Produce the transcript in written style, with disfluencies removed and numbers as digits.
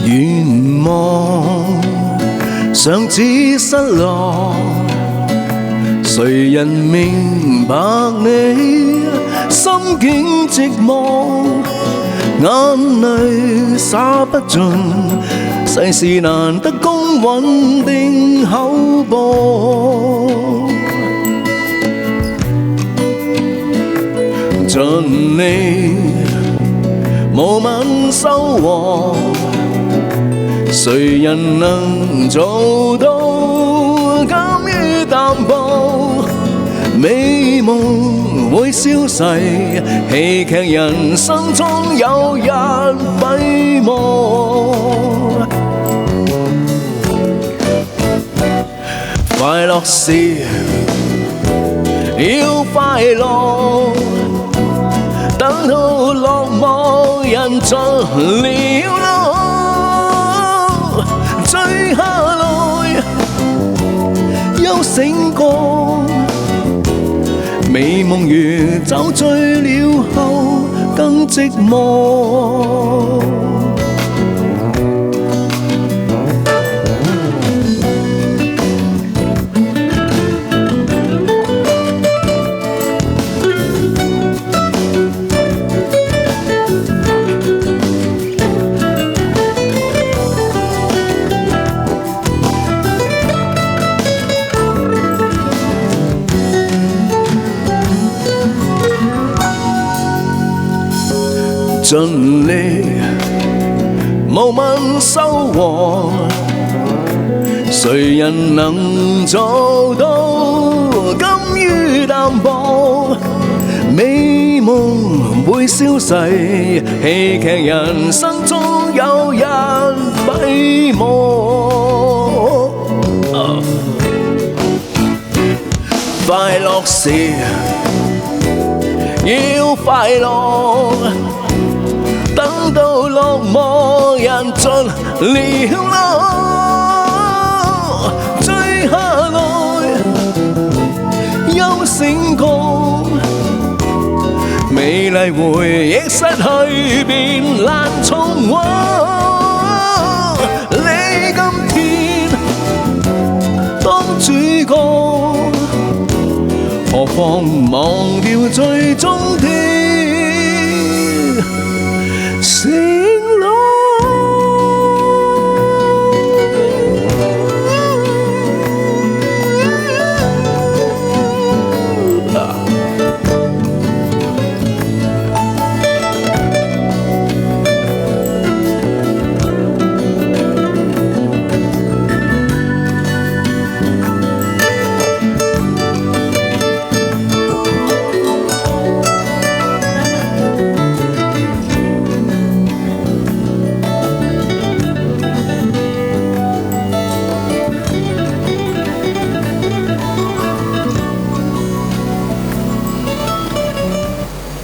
願望像只失落，誰人明白你心境寂寞？眼淚灑不盡，世事難得公允定厚薄。盡力無問收穫，誰人能做到甘於淡薄？美夢會消逝，戲劇人生終有日閉幕。快樂時要快樂，等到落寞人盡了路，追下來又醒覺，美夢如酒醉了後更寂寞。盡力無問收穫，誰人能做到甘於淡薄？美夢會消逝，戲劇人生終有日閉幕。快樂時要快樂，等到落寞人盡了路，追下來又醒覺，美麗回憶失去便難重獲。你今天當主角，何況忘掉最終的死。